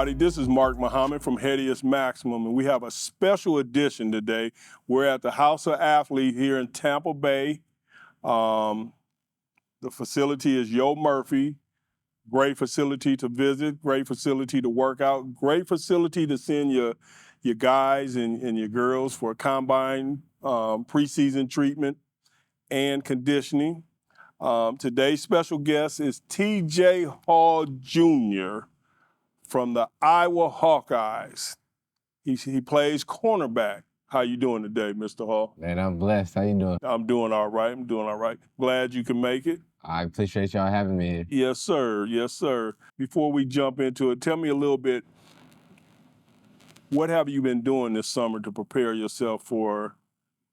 everybody. This is Mark Muhammad from Headeus Maximum, and we have a special edition today. We're at the House of Athlete here in Tampa Bay. The facility is Yo Murphy. Great facility to visit, great facility to work out, great facility to send your guys and your girls for combine preseason treatment and conditioning. Today's special guest is T.J. Hall Jr. from the Iowa Hawkeyes. He plays cornerback. How you doing today, Mr. Hall? Man, I'm blessed. How you doing? I'm doing all right. Glad you can make it. I appreciate y'all having me here. Yes, sir. Yes, sir. Before we jump into it, tell me a little bit, what have you been doing this summer to prepare yourself for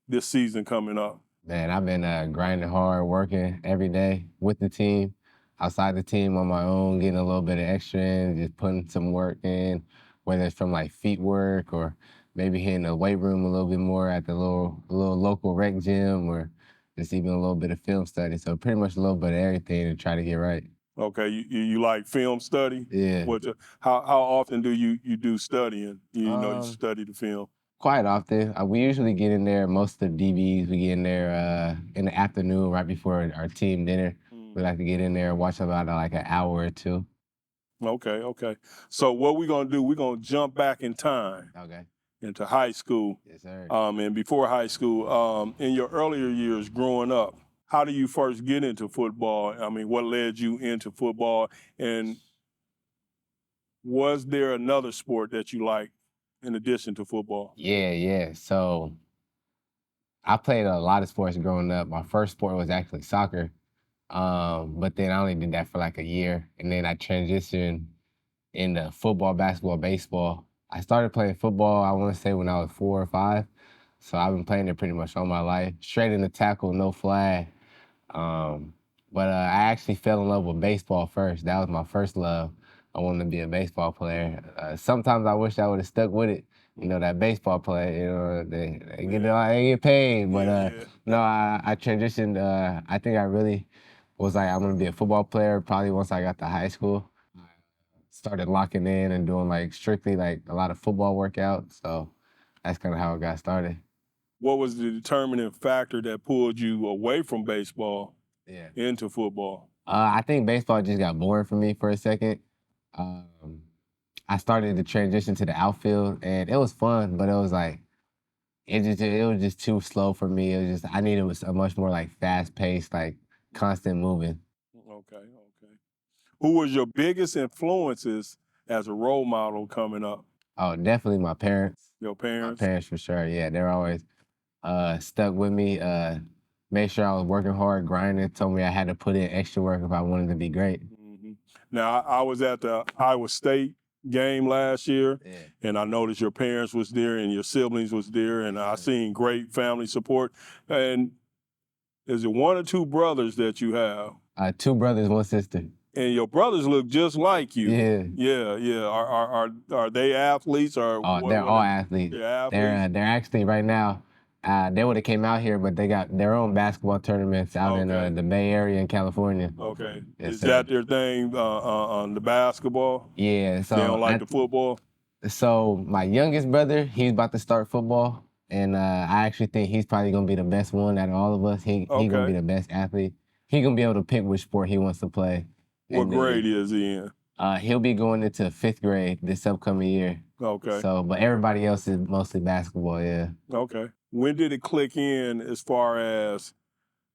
this season coming up? Man, I've been grinding hard, working every day with the team, outside the team on my own, getting a little bit of extra in, just putting some work in, whether it's from like feet work or maybe hitting the weight room a little bit more at the little local rec gym, or just even a little bit of film study. So pretty much a little bit of everything to try to get right. Okay, you like film study? Yeah. How often do you do studying? You study the film. Quite often. We usually get in there, most of the DBs, we get in there in the afternoon right before our team dinner. We like to get in there and watch about like an hour or two. Okay. So what we're going to do, we're going to jump back in time. Okay. Into high school. Yes, sir. And before high school, in your earlier years growing up, how do you first get into football? I mean, what led you into football? And was there another sport that you liked in addition to football? Yeah. So I played a lot of sports growing up. My first sport was actually soccer. But then I only did that for like a year. And then I transitioned into football, basketball, baseball. I started playing football, I want to say, when I was 4 or 5. So I've been playing it pretty much all my life. Straight in the tackle, no flag. But I actually fell in love with baseball first. That was my first love. I wanted to be a baseball player. Sometimes I wish I would have stuck with it. You know, that baseball player, they get paid. But no, I transitioned. I think I really was like, I'm going to be a football player probably once I got to high school. Started locking in and doing like strictly like a lot of football workouts. So that's kind of how it got started. What was the determining factor that pulled you away from baseball into football? I think baseball just got boring for me for a second. I started to transition to the outfield, and it was fun, but it was like, it was just too slow for me. It was just, I needed a much more like fast-paced, like constant moving. Okay. Who was your biggest influences as a role model coming up? Oh, definitely my parents. Your parents? My parents for sure, yeah. They're always stuck with me, made sure I was working hard, grinding, told me I had to put in extra work if I wanted to be great. Mm-hmm. Now, I was at the Iowa State game last year, and I noticed your parents was there and your siblings was there, and I seen great family support. And is it 1 or 2 brothers that you have? 2 brothers, 1 sister. And your brothers look just like you. Yeah. Are they athletes or? Oh, they're all athletes. They're athletes. They're actually right now. They would have came out here, but they got their own basketball tournaments out in the Bay Area in California. Okay. Yes, Is that their thing on the basketball? Yeah. So they don't like the football? So my youngest brother, he's about to start football, and I actually think he's probably gonna be the best one out of all of us. He gonna be the best athlete. He gonna be able to pick which sport he wants to play. What grade is he in? He'll be going into 5th grade this upcoming year. Okay. So, but everybody else is mostly basketball, yeah. Okay. When did it click in as far as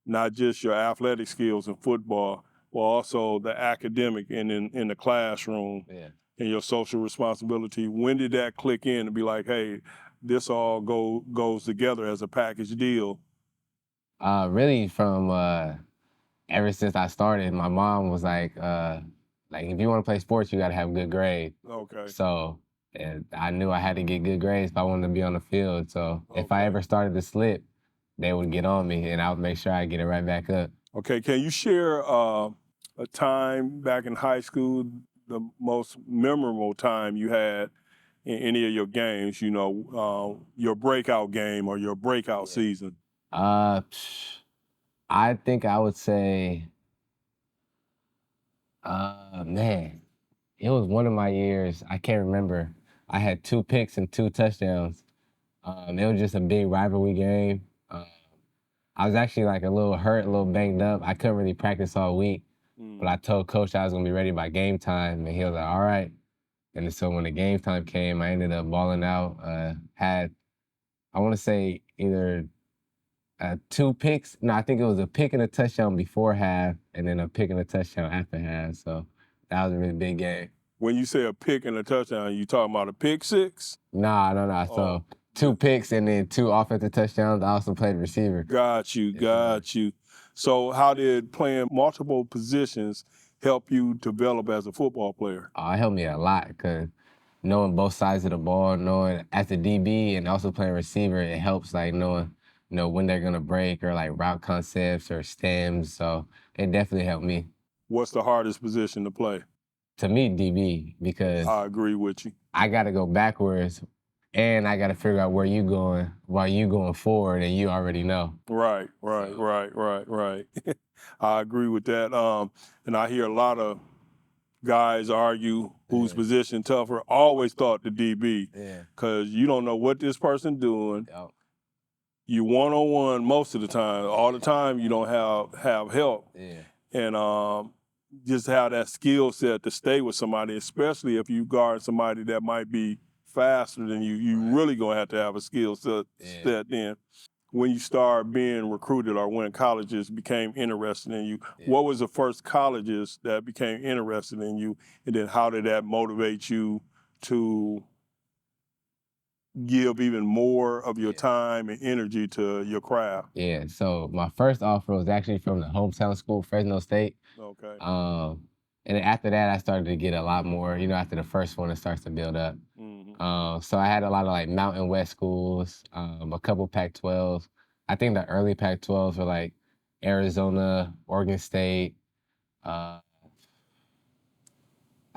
not just your athletic skills in football, but also the academic and in the classroom and your social responsibility? When did that click in to be like, hey, this all goes together as a package deal? Really from ever since I started, my mom was like if you want to play sports, you got to have good grades. Okay. So I knew I had to get good grades if I wanted to be on the field. So if I ever started to slip, they would get on me, and I would make sure I get it right back up. Okay. Can you share a time back in high school, the most memorable time you had in any of your games, your breakout game or your breakout season? I think I would say, man, It was one of my years. I can't remember. I had 2 picks and 2 touchdowns. It was just a big rivalry game. I was actually like a little hurt, a little banged up. I couldn't really practice all week, but I told coach I was gonna be ready by game time, and he was like, "All right." And so when the game time came, I ended up balling out. Had I want to say either 2 picks. No, I think it was a pick and a touchdown before half, and then a pick and a touchdown after half. So that was a really big game. When you say a pick and a touchdown, you talking about a pick six? Nah. So Oh. 2 picks and then 2 offensive touchdowns. I also played receiver. Got you. So how did playing multiple positions help you develop as a football player? It helped me a lot because knowing both sides of the ball, knowing as a DB and also playing receiver, it helps like knowing, when they're gonna break or like route concepts or stems. So it definitely helped me. What's the hardest position to play? To me, DB, because I agree with you. I got to go backwards and I got to figure out where you going while you going forward and you already know. Right. I agree with that. And I hear a lot of guys argue whose position tougher. Always thought the DB, because you don't know what this person doing. Yep. You one-on-one most of the time. All the time you don't have help. Yeah. And just have that skill set to stay with somebody, especially if you guard somebody that might be faster than you. You really gonna have to have a skill set then. When you start being recruited or when colleges became interested in you, what was the first colleges that became interested in you? And then how did that motivate you to give even more of your time and energy to your craft? Yeah, so my first offer was actually from the hometown school, Fresno State. Okay. And then after that, I started to get a lot more, after the first one, it starts to build up. So I had a lot of like Mountain West schools, a couple Pac-12s. I think the early Pac-12s were like Arizona, Oregon State. I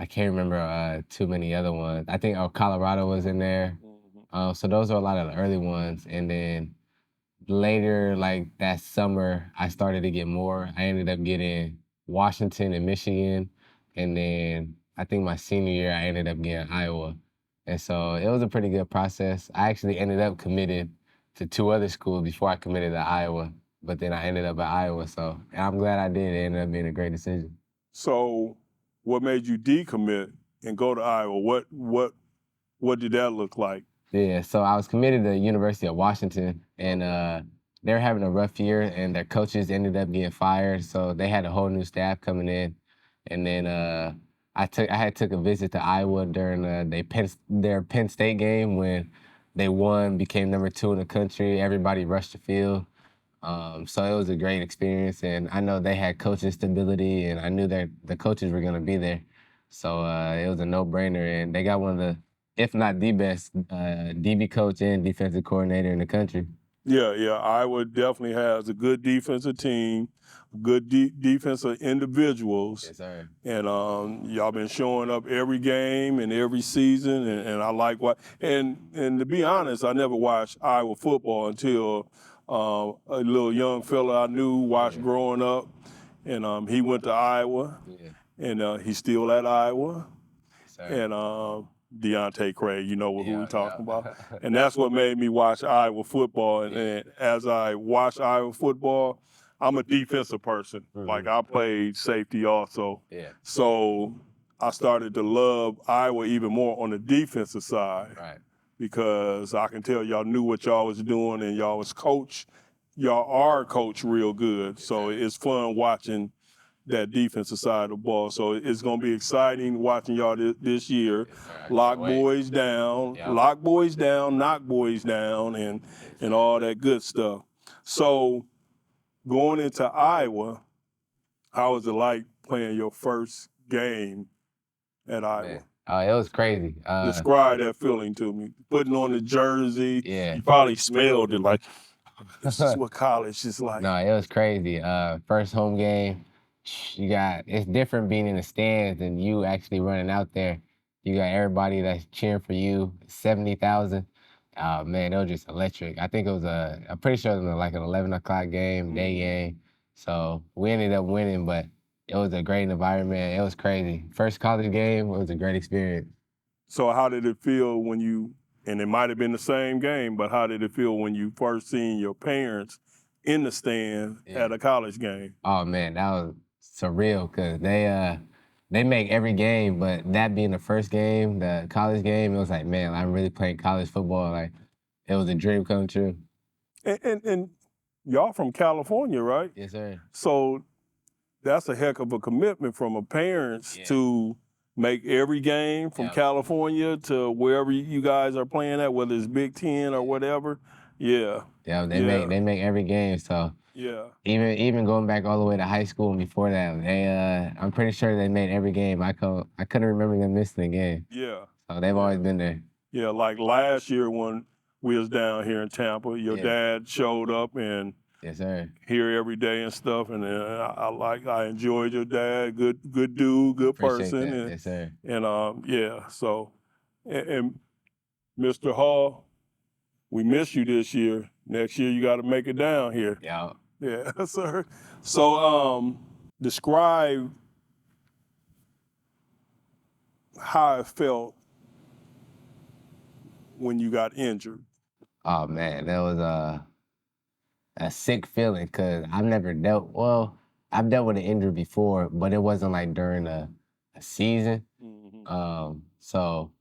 can't remember too many other ones. I think Colorado was in there. So those are a lot of the early ones. And then later, like that summer, I started to get more. I ended up getting Washington and Michigan. And then I think my senior year, I ended up getting Iowa. And so it was a pretty good process. I actually ended up committed to 2 other schools before I committed to Iowa. But then I ended up at Iowa. So and I'm glad I did. It ended up being a great decision. So what made you decommit and go to Iowa? What did that look like? Yeah, so I was committed to the University of Washington, and they were having a rough year, and their coaches ended up getting fired, so they had a whole new staff coming in. And then I had took a visit to Iowa during their Penn State game when they won, became number 2 in the country. Everybody rushed the field. So it was a great experience, and I know they had coaching stability, and I knew that the coaches were going to be there. So it was a no-brainer, and they got one of the, if not the best, DB coach and defensive coordinator in the country. Yeah. Iowa definitely has a good defensive team, good defensive individuals. Yes, sir. And y'all been showing up every game and every season, and I like what. And to be honest, I never watched Iowa football until a little young fella I knew watched growing up, and he went to Iowa, and he's still at Iowa. Yes, sir. And Deontay Craig, you know who we're talking about. And that's what made me watch Iowa football. And as I watch Iowa football, I'm a defensive person. Like I played safety also. So I started to love Iowa even more on the defensive side. Right. Because I can tell y'all knew what y'all was doing and y'all was coached. Y'all are coached real good. So it's fun watching that defensive side of the ball. So it's going to be exciting watching y'all this year. Lock boys down, knock boys down, and all that good stuff. So going into Iowa, how was it like playing your first game at Iowa? It was crazy. Describe that feeling to me. Putting on the jersey, you probably smelled it like, this is what college is like. No, it was crazy. First home game, it's different being in the stands and you actually running out there. You got everybody that's cheering for you, 70,000. Man, it was just electric. I think it was I'm pretty sure it was like an 11 o'clock game, day game. So we ended up winning, but It was a great environment. It was crazy. First college game was a great experience. So how did it feel when you, and it might have been the same game, but how did it feel when you first seen your parents in the stand at a college game? Oh man, that was surreal because they make every game, but that being the first game, the college game, it was like, man, I'm really playing college football. Like, it was a dream come true. And y'all from California, right? Yes, sir. So that's a heck of a commitment from a parents to make every game from California to wherever you guys are playing at, whether it's Big Ten or whatever. Yeah. Yeah, they make every game. So Yeah. even going back all the way to high school and before that, I'm pretty sure they made every game. I couldn't remember them missing a game. Yeah. So they've always been there. Yeah, like last year when we was down here in Tampa, your dad showed up and Yes, sir. here every day and stuff, and I enjoyed your dad, good dude, good Appreciate person, that. and Yes, sir. So and Mr. Hall, we miss you this year. Next year you got to make it down here. Yeah. Yeah, sir. So describe how it felt when you got injured. Oh man, that was a sick feeling because I've never dealt. Well, I've dealt with an injury before, but it wasn't like during a season. So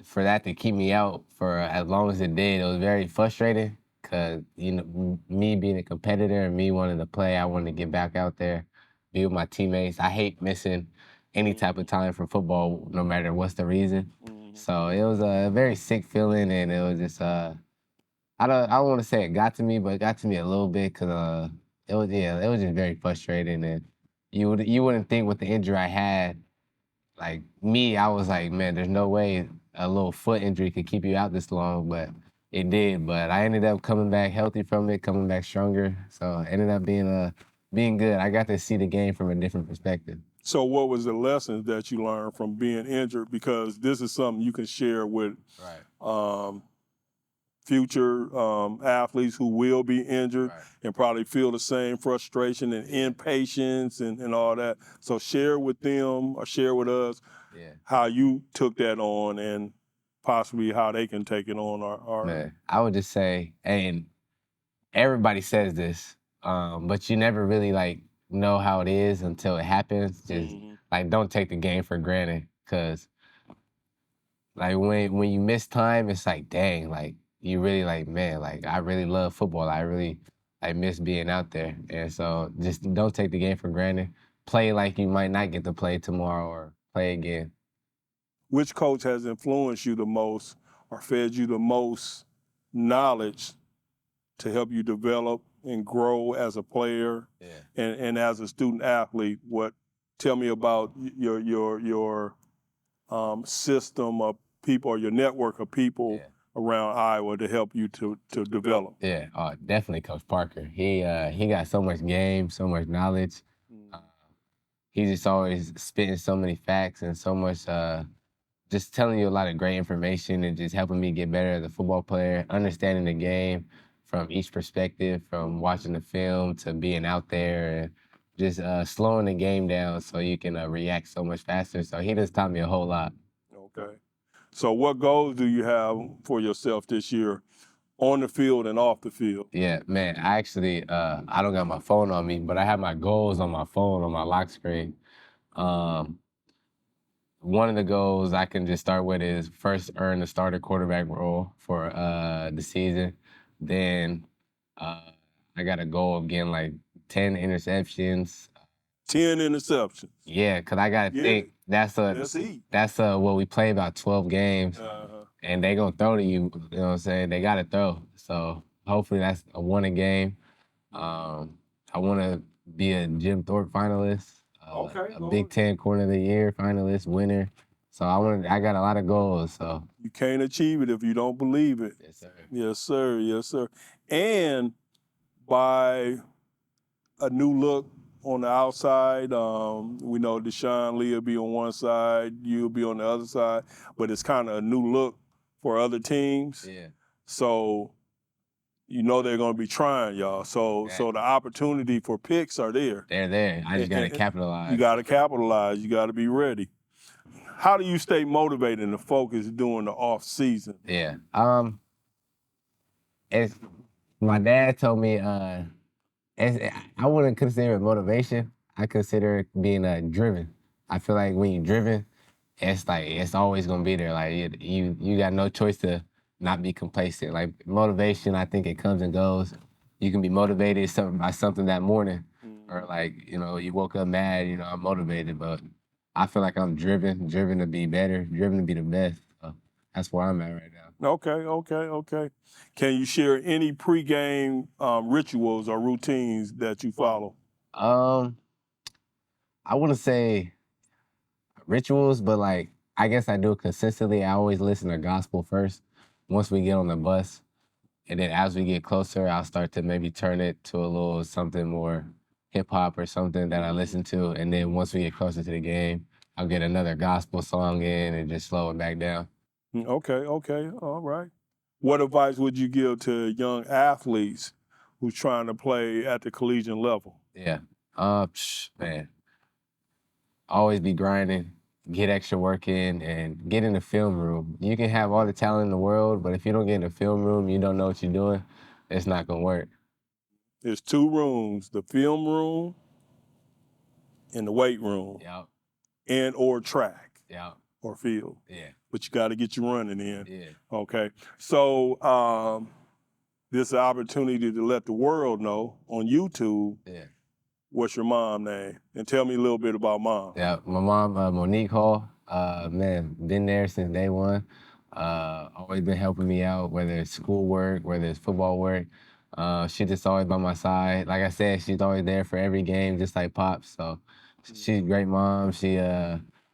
for that to keep me out for as long as it did, it was very frustrating because me being a competitor and me wanting to play, I wanted to get back out there, be with my teammates. I hate missing any type of time from football, no matter what's the reason. So it was a very sick feeling, and it was just I don't want to say it got to me, but it got to me a little bit because it was just very frustrating, and you wouldn't think with the injury I had, like me, I was like, man, there's no way a little foot injury could keep you out this long, but it did. But I ended up coming back healthy from it, coming back stronger, so it ended up being good. I got to see the game from a different perspective. So what was the lessons that you learned from being injured? Because this is something you can share with future athletes who will be injured and probably feel the same frustration and impatience and all that. So share with them or share with us how you took that on and possibly how they can take it on. Man, I would just say, and everybody says this, but you never really like know how it is until it happens. Just like don't take the game for granted, cause like when you miss time, it's like dang, like you really like man, like I really love football. I really miss being out there, and so just don't take the game for granted. Play like you might not get to play tomorrow or play again. Which coach has influenced you the most or fed you the most knowledge to help you develop and grow as a player and as a student athlete? Tell me about your system of people or your network of people around Iowa to help you to develop. Yeah, definitely Coach Parker. He got so much game, so much knowledge. He's just always spitting so many facts and so much just telling you a lot of great information and just helping me get better as a football player, understanding the game from each perspective, from watching the film to being out there and just slowing the game down so you can react so much faster. So he just taught me a whole lot. Okay. So what goals do you have for yourself this year on the field and off the field? Yeah, man, I actually, I don't got my phone on me, but I have my goals on my phone on my lock screen. One of the goals I can just start with is first earn the starter quarterback role for the season. Then I got a goal of getting like 10 interceptions. 10 interceptions. Yeah, because I got to think that's what we play about 12 games. And they going to throw to you, you know what I'm saying? They got to throw. So hopefully that's a one a game. I want to be a Jim Thorpe finalist. A Big Ten Corner of the Year finalist, winner. So I got a lot of goals. So you can't achieve it if you don't believe it. Yes, sir. Yes, sir. Yes, sir. And by a new look on the outside, we know Deshaun Lee will be on one side, you'll be on the other side, but it's kind of a new look for other teams. Yeah. So you know they're going to be trying y'all. So Exactly. the opportunity for picks are there. They're there. I just got to And capitalize. You got to capitalize. You got to be ready. How do you stay motivated and focused during the off season? Yeah. It's, my dad told me, I wouldn't consider it motivation. I consider it being driven. I feel like when you're driven, it's always gonna be there. Like you got no choice to not be complacent. Like motivation, I think it comes and goes. You can be motivated by something that morning, or like you woke up mad. I'm motivated, but I feel like I'm driven to be better, driven to be the best. So that's where I'm at right now. Okay. Can you share any pregame rituals or routines that you follow? I wouldn't say rituals, but like I guess I do it consistently. I always listen to gospel first once we get on the bus. And then as we get closer, I'll start to maybe turn it to a little something more hip hop or something that I listen to. And then once we get closer to the game, I'll get another gospel song in and just slow it back down. Okay, all right. What advice would you give to young athletes who's trying to play at the collegiate level? Yeah. Man, always be grinding, get extra work in, and get in the film room. You can have all the talent in the world, but if you don't get in the film room, you don't know what you're doing, it's not gonna work. There's two rooms, the film room and the weight room. Yep. And or track. Yep. Or field. Yeah. But you got to get your running in. Yeah. Okay. So this is an opportunity to let the world know on YouTube. Yeah. What's your mom name? And tell me a little bit about mom. Yeah, my mom, Monique Hall, man, been there since day one. Always been helping me out, whether it's schoolwork, whether it's football work. She just always by my side. Like I said, she's always there for every game, just like Pops. So she's a great mom. She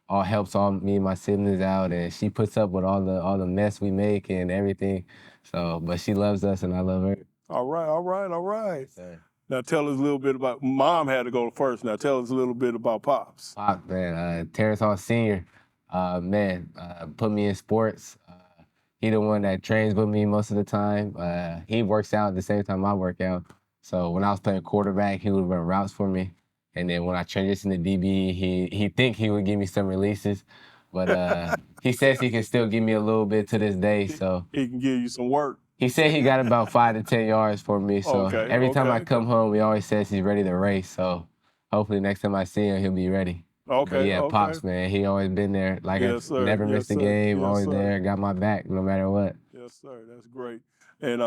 all helps all me and my siblings out, and she puts up with all the mess we make and everything. So, but she loves us, and I love her. All right. Yes, sir. Now tell us a little bit about, mom had to go first. Now tell us a little bit about Pops. Pops, man, Terrence Hall Sr., put me in sports. He the one that trains with me most of the time. He works out at the same time I work out. So when I was playing quarterback, he would run routes for me. And then when I transitioned to DB, he think he would give me some releases. But he says he can still give me a little bit to this day. So he can give you some work. He said he got about 5 to 10 yards for me. So every time I come home, he always says he's ready to race. So hopefully next time I see him, he'll be ready. Okay. But yeah, Pops, man, he always been there. Like Yes, I sir. never missed a game, Yes, always sir. there, got my back no matter what. Yes, sir. That's great. And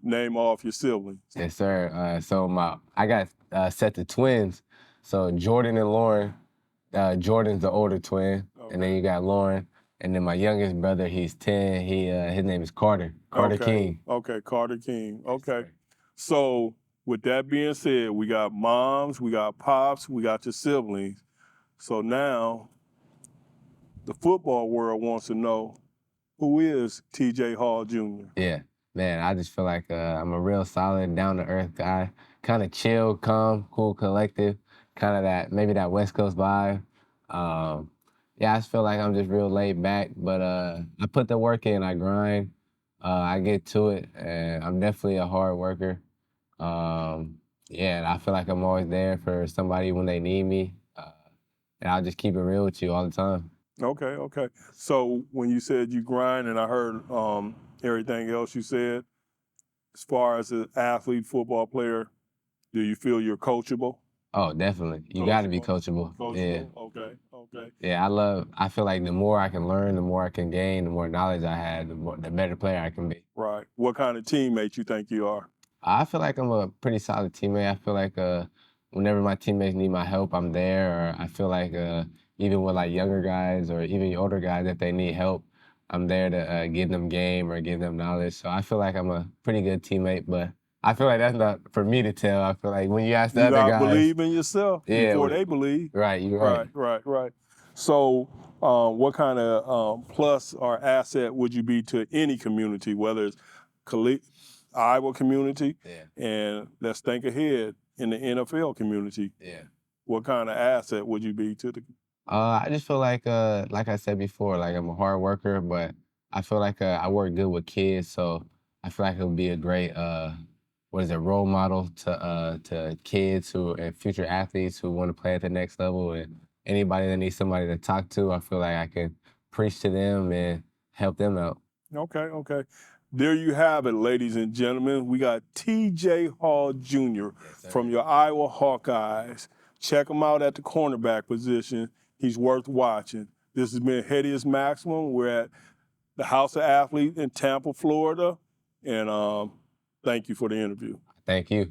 name off your siblings. Yes, sir. So I got set to twins. So Jordan and Lauren. Jordan's the older twin, and then you got Lauren. And then my youngest brother, he's 10. His name is Carter. Carter King. Okay, Carter King. Okay. So with that being said, we got moms, we got pops, we got your siblings. So now the football world wants to know, who is TJ Hall Jr.? Yeah, man, I just feel like I'm a real solid, down-to-earth guy. Kind of chill, calm, cool, collective. Kind of maybe that West Coast vibe. Yeah, I just feel like I'm just real laid back, but I put the work in, I grind, I get to it, and I'm definitely a hard worker. Yeah, and I feel like I'm always there for somebody when they need me, and I'll just keep it real with you all the time. Okay. So when you said you grind, and I heard everything else you said, as far as an athlete, football player, do you feel you're coachable? Oh, definitely. You got to be coachable. Yeah. Okay. Yeah, I feel like the more I can learn, the more I can gain, the more knowledge I have, the better player I can be. Right. What kind of teammate you think you are? I feel like I'm a pretty solid teammate. I feel like whenever my teammates need my help, I'm there. Or I feel like even with like younger guys or even older guys, if they need help, I'm there to give them game or give them knowledge. So I feel like I'm a pretty good teammate, but I feel like that's not for me to tell. I feel like when you ask the other guys, believe in yourself before they believe. Right, you're right. Right. So what kind of plus or asset would you be to any community, whether it's Iowa community, and let's think ahead in the NFL community? Yeah. What kind of asset would you be to the? I just feel like I said before, like I'm a hard worker, but I feel like I work good with kids, so I feel like it would be a great role model to kids who and future athletes who want to play at the next level, and anybody that needs somebody to talk to. I feel like I can preach to them and help them out. Okay. There you have it, ladies and gentlemen. We got T.J. Hall Jr. from your Iowa Hawkeyes. Check him out at the cornerback position. He's worth watching. This has been Headeus Maximum. We're at the House of Athlete in Tampa, Florida. And thank you for the interview. Thank you.